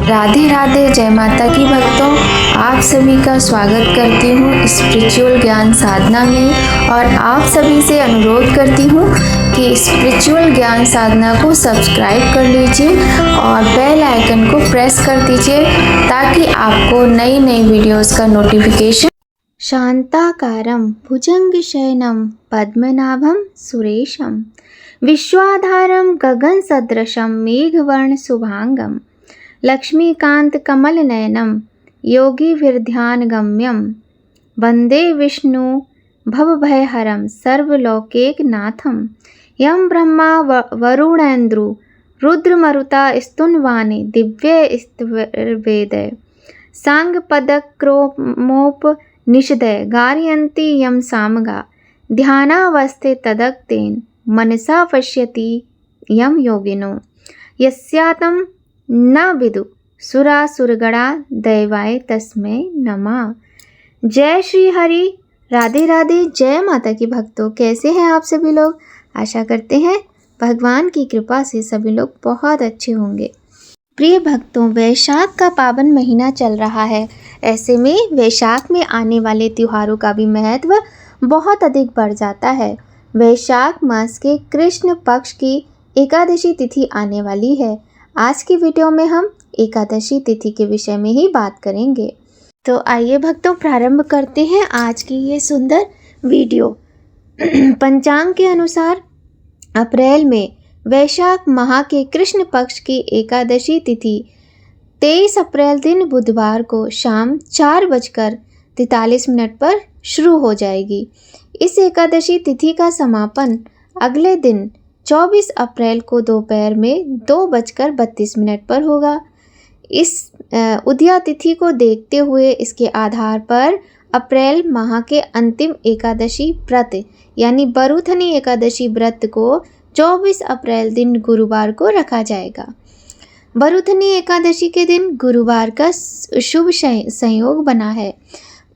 राधे राधे, जय माता की भक्तों। आप सभी का स्वागत करती हूँ स्पिरिचुअल ज्ञान साधना में और आप सभी से अनुरोध करती हूँ कि स्पिरिचुअल ज्ञान साधना को सब्सक्राइब कर लीजिए और बेल आइकन को प्रेस कर दीजिए ताकि आपको नई नई वीडियोस का नोटिफिकेशन। शांताकारं भुजंगशयनं पद्मनाभं सुरेशं विश्वाधारं गगनसदृशं मेघवर्ण शुभांगं लक्ष्मीकांत कमलनयनं योगिभिर्ध्यानगम्यं वन्दे विष्णु भवभयहरं सर्वलोकैकनाथं यं ब्रह्मा वरुणेन्द्रो रुद्रमरुता स्तुन्वानि दिव्यैस्त्रिवेदैः सांगपदक्रमोपनिषदैः गारयन्ति यं सामगा ध्यानावस्थे तदक्तेन मनसा पश्यति यं योगिनो यस्यातं न विदु सुरासुरगणा दैवाय तस्मै नमः। जय श्री हरि, राधे राधे, जय माता की भक्तों। कैसे हैं आप सभी लोग? आशा करते हैं भगवान की कृपा से सभी लोग बहुत अच्छे होंगे। प्रिय भक्तों, वैशाख का पावन महीना चल रहा है। ऐसे में वैशाख में आने वाले त्योहारों का भी महत्व बहुत अधिक बढ़ जाता है। वैशाख मास के कृष्ण पक्ष की एकादशी तिथि आने वाली है। आज की वीडियो में हम एकादशी तिथि के विषय में ही बात करेंगे। तो आइए भक्तों, प्रारंभ करते हैं आज की ये सुंदर वीडियो। पंचांग के अनुसार अप्रैल में वैशाख माह के कृष्ण पक्ष की एकादशी तिथि 23 अप्रैल दिन बुधवार को शाम 4:43 पर शुरू हो जाएगी। इस एकादशी तिथि का समापन अगले दिन 24 अप्रैल को दोपहर में 2:32 पर होगा। इस उदया तिथि को देखते हुए इसके आधार पर अप्रैल माह के अंतिम एकादशी व्रत यानी बरूथनी एकादशी व्रत को 24 अप्रैल दिन गुरुवार को रखा जाएगा। बरूथनी एकादशी के दिन गुरुवार का शुभ संयोग बना है।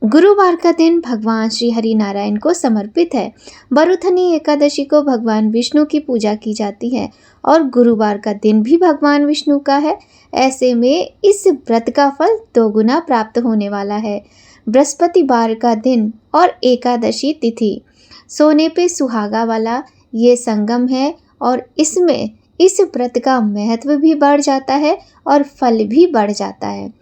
गुरुवार का दिन भगवान श्री हरि नारायण को समर्पित है। बरूथनी एकादशी को भगवान विष्णु की पूजा की जाती है और गुरुवार का दिन भी भगवान विष्णु का है। ऐसे में इस व्रत का फल दोगुना प्राप्त होने वाला है। बृहस्पतिवार का दिन और एकादशी तिथि सोने पे सुहागा वाला ये संगम है और इसमें इस व्रत का महत्व भी बढ़ जाता है और फल भी बढ़ जाता है।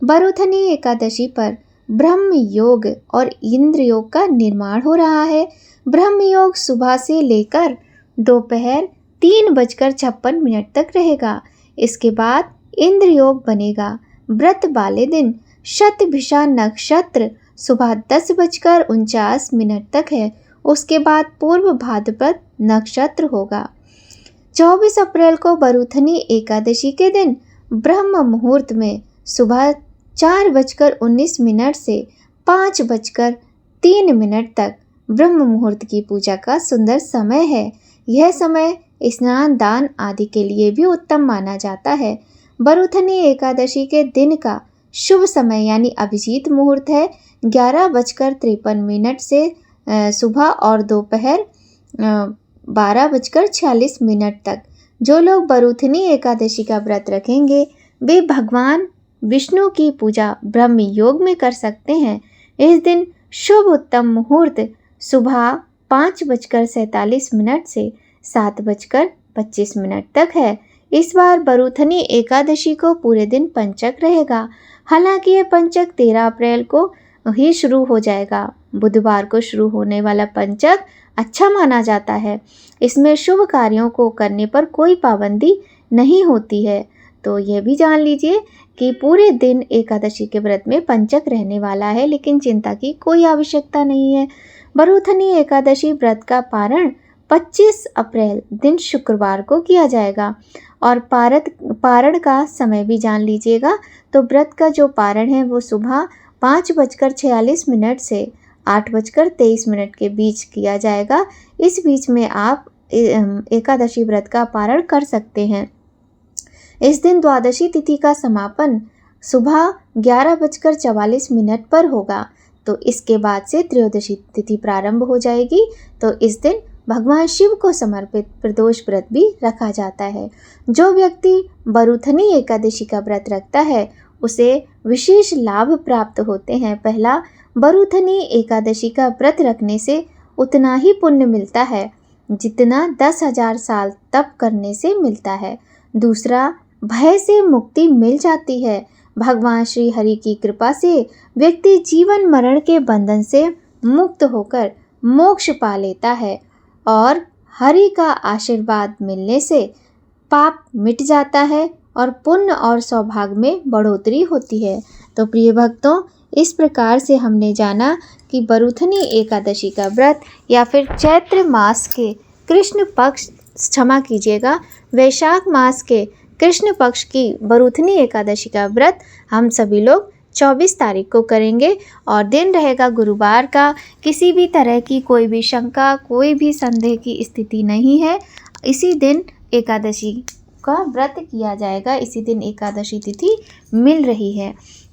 बरूथनी एकादशी पर ब्रह्म योग और इंद्र योग का निर्माण हो रहा है। ब्रह्म योग सुबह से लेकर दोपहर 3:56 तक रहेगा। इसके बाद इंद्र योग बनेगा। व्रत वाले दिन शतभिषा नक्षत्र सुबह 10:49 तक है। उसके बाद पूर्व भाद्रपद नक्षत्र होगा। 24 अप्रैल को बरूथनी एकादशी के दिन ब्रह्म मुहूर्त में सुबह 4:19 से 5:03 तक ब्रह्म मुहूर्त की पूजा का सुंदर समय है। यह समय स्नान दान आदि के लिए भी उत्तम माना जाता है। बरूथनी एकादशी के दिन का शुभ समय यानी अभिजीत मुहूर्त है 11:53 से सुबह और दोपहर 12:46 तक। जो लोग बरूथनी एकादशी का व्रत रखेंगे वे भगवान विष्णु की पूजा ब्रह्म योग में कर सकते हैं। इस दिन शुभ उत्तम मुहूर्त सुबह 5:47 से 7:25 तक है। इस बार बरूथनी एकादशी को पूरे दिन पंचक रहेगा। हालांकि ये पंचक 13 अप्रैल को ही शुरू हो जाएगा। बुधवार को शुरू होने वाला पंचक अच्छा माना जाता है। इसमें शुभ कार्यों को करने पर कोई पाबंदी नहीं होती है। तो यह भी जान लीजिए कि पूरे दिन एकादशी के व्रत में पंचक रहने वाला है, लेकिन चिंता की कोई आवश्यकता नहीं है। बरूथनी एकादशी व्रत का पारण 25 अप्रैल दिन शुक्रवार को किया जाएगा और पारण का समय भी जान लीजिएगा। तो व्रत का जो पारण है वो सुबह 5:46 से 8:23 के बीच किया जाएगा। इस बीच में आप एकादशी व्रत का पारण कर सकते हैं। इस दिन द्वादशी तिथि का समापन सुबह 11:44 पर होगा। तो इसके बाद से त्रयोदशी तिथि प्रारंभ हो जाएगी। तो इस दिन भगवान शिव को समर्पित प्रदोष व्रत भी रखा जाता है। जो व्यक्ति बरूथनी एकादशी का व्रत रखता है उसे विशेष लाभ प्राप्त होते हैं। पहला, बरूथनी एकादशी का व्रत रखने से उतना ही पुण्य मिलता है जितना 10,000 साल तप करने से मिलता है। दूसरा, भय से मुक्ति मिल जाती है। भगवान श्री हरि की कृपा से व्यक्ति जीवन मरण के बंधन से मुक्त होकर मोक्ष पा लेता है और हरि का आशीर्वाद मिलने से पाप मिट जाता है और पुण्य और सौभाग्य में बढ़ोतरी होती है। तो प्रिय भक्तों, इस प्रकार से हमने जाना कि बरूथनी एकादशी का व्रत या फिर चैत्र मास के कृष्ण पक्ष, क्षमा कीजिएगा, वैशाख मास के कृष्ण पक्ष की बरूथनी एकादशी का व्रत हम सभी लोग 24 तारीख को करेंगे और दिन रहेगा गुरुवार का। किसी भी तरह की कोई भी शंका, कोई भी संदेह की स्थिति नहीं है। इसी दिन एकादशी का व्रत किया जाएगा, इसी दिन एकादशी तिथि मिल रही है।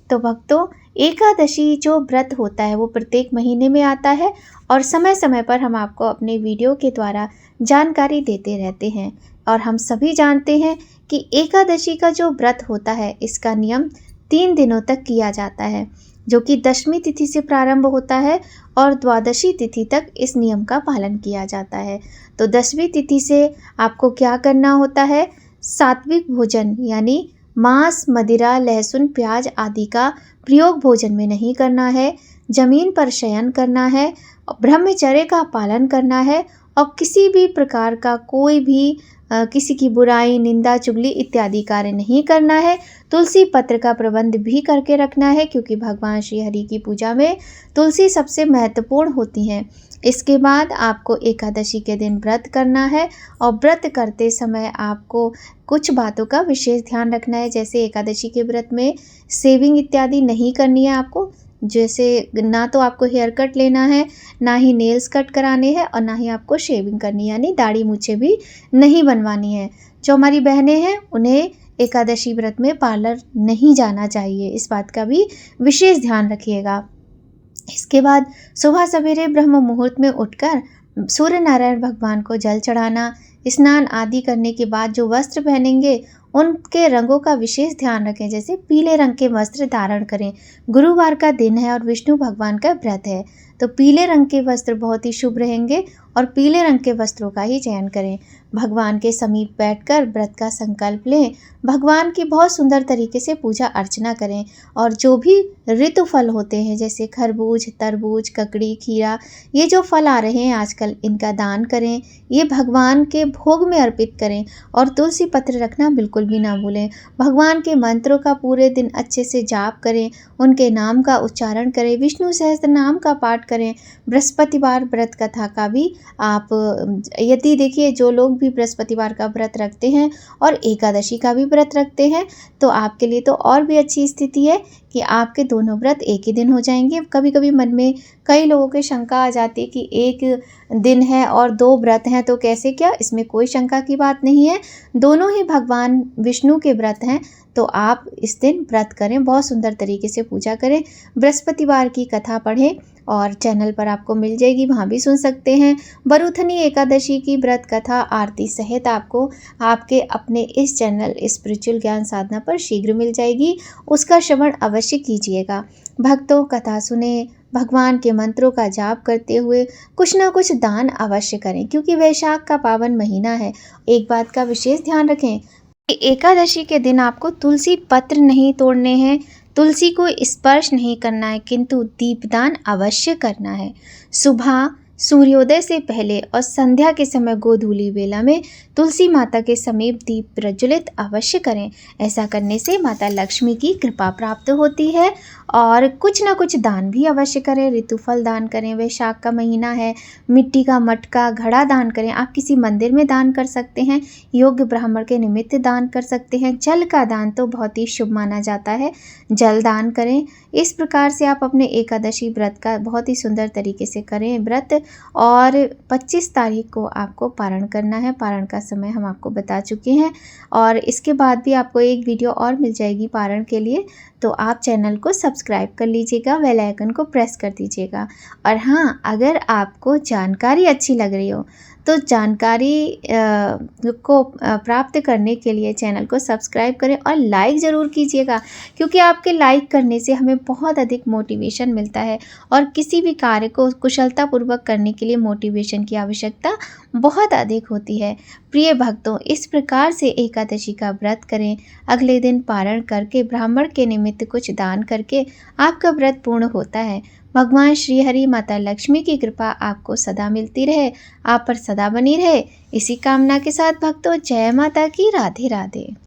तो भक्तों, एकादशी जो व्रत होता है वो प्रत्येक महीने में आता है और समय समय पर हम आपको अपने वीडियो के द्वारा जानकारी देते रहते हैं। और हम सभी जानते हैं कि एकादशी का जो व्रत होता है इसका नियम 3 दिनों तक किया जाता है, जो कि दशमी तिथि से प्रारंभ होता है और द्वादशी तिथि तक इस नियम का पालन किया जाता है। तो दशमी तिथि से आपको क्या करना होता है? सात्विक भोजन यानी मांस, मदिरा, लहसुन, प्याज आदि का प्रयोग भोजन में नहीं करना है। जमीन पर शयन करना है, ब्रह्मचर्य का पालन करना है और किसी भी प्रकार का कोई भी किसी की बुराई, निंदा, चुगली इत्यादि कार्य नहीं करना है। तुलसी पत्र का प्रबंध भी करके रखना है क्योंकि भगवान श्री हरि की पूजा में तुलसी सबसे महत्वपूर्ण होती हैं। इसके बाद आपको एकादशी के दिन व्रत करना है और व्रत करते समय आपको कुछ बातों का विशेष ध्यान रखना है। जैसे एकादशी के व्रत में शेविंग इत्यादि नहीं करनी है आपको। जैसे ना तो आपको हेयर कट लेना है, ना ही नेल्स कट कराने हैं और ना ही आपको शेविंग करनी है, यानी दाढ़ी मूछें भी नहीं बनवानी है। जो हमारी बहनें हैं उन्हें एकादशी व्रत में पार्लर नहीं जाना चाहिए, इस बात का भी विशेष ध्यान रखिएगा। इसके बाद सुबह सवेरे ब्रह्म मुहूर्त में उठकर सूर्य नारायण भगवान को जल चढ़ाना, स्नान आदि करने के बाद जो वस्त्र पहनेंगे उनके रंगों का विशेष ध्यान रखें। जैसे पीले रंग के वस्त्र धारण करें। गुरुवार का दिन है और विष्णु भगवान का व्रत है, तो पीले रंग के वस्त्र बहुत ही शुभ रहेंगे और पीले रंग के वस्त्रों का ही चयन करें। भगवान के समीप बैठकर व्रत का संकल्प लें। भगवान की बहुत सुंदर तरीके से पूजा अर्चना करें और जो भी ऋतु फल होते हैं जैसे खरबूज, तरबूज, ककड़ी, खीरा, ये जो फल आ रहे हैं आजकल, इनका दान करें। ये भगवान के भोग में अर्पित करें और तुलसी पत्र रखना बिल्कुल भी ना भूलें। भगवान के मंत्रों का पूरे दिन अच्छे से जाप करें, उनके नाम का उच्चारण करें, विष्णु सहस्त्र नाम का पाठ करें। बृहस्पतिवार व्रत कथा का भी आप यदि देखिए, जो लोग भी बृहस्पतिवार का व्रत रखते हैं और एकादशी का भी व्रत रखते हैं तो आपके लिए तो और भी अच्छी स्थिति है कि आपके दोनों व्रत एक ही दिन हो जाएंगे। कभी कभी मन में कई लोगों की शंका आ जाती है कि एक दिन है और 2 व्रत हैं तो कैसे क्या? इसमें कोई शंका की बात नहीं है। दोनों ही भगवान विष्णु के व्रत हैं, तो आप इस दिन व्रत करें, बहुत सुंदर तरीके से पूजा करें। बृहस्पतिवार की कथा पढ़ें और चैनल पर आपको मिल जाएगी, वहाँ भी सुन सकते हैं। बरूथनी एकादशी की व्रत कथा आरती सहित आपको आपके अपने इस चैनल स्पिरिचुअल ज्ञान साधना पर शीघ्र मिल जाएगी, उसका श्रवण अवश्य कीजिएगा। भक्तों, कथा सुने, भगवान के मंत्रों का जाप करते हुए कुछ ना कुछ दान अवश्य करें क्योंकि वैशाख का पावन महीना है। एक बात का विशेष ध्यान रखें, एकादशी के दिन आपको तुलसी पत्र नहीं तोड़ने हैं, तुलसी को स्पर्श नहीं करना है, किंतु दीपदान अवश्य करना है। सुबह सूर्योदय से पहले और संध्या के समय गोधूली वेला में तुलसी माता के समीप दीप प्रज्वलित अवश्य करें। ऐसा करने से माता लक्ष्मी की कृपा प्राप्त होती है। और कुछ ना कुछ दान भी अवश्य करें। ऋतुफल दान करें, वैशाख का महीना है, मिट्टी का मटका, घड़ा दान करें। आप किसी मंदिर में दान कर सकते हैं, योग्य ब्राह्मण के निमित्त दान कर सकते हैं। जल का दान तो बहुत ही शुभ माना जाता है, जल दान करें। इस प्रकार से आप अपने एकादशी व्रत का बहुत ही सुंदर तरीके से करें व्रत। और 25 तारीख को आपको पारण करना है, पारण का समय हम आपको बता चुके हैं और इसके बाद भी आपको एक वीडियो और मिल जाएगी पारण के लिए, तो आप चैनल को सब्सक्राइब कर लीजिएगा, बेल आइकन को प्रेस कर दीजिएगा। और हाँ, अगर आपको जानकारी अच्छी लग रही हो तो जानकारी को प्राप्त करने के लिए चैनल को सब्सक्राइब करें और लाइक ज़रूर कीजिएगा, क्योंकि आपके लाइक करने से हमें बहुत अधिक मोटिवेशन मिलता है और किसी भी कार्य को कुशलतापूर्वक करने के लिए मोटिवेशन की आवश्यकता बहुत अधिक होती है। प्रिय भक्तों, इस प्रकार से एकादशी का व्रत करें। अगले दिन पारण करके ब्राह्मण के निमित्त कुछ दान करके आपका व्रत पूर्ण होता है। भगवान श्री हरि माता लक्ष्मी की कृपा आपको सदा मिलती रहे, आप पर सदा बनी रहे। इसी कामना के साथ भक्तों, जय माता की। राधे राधे।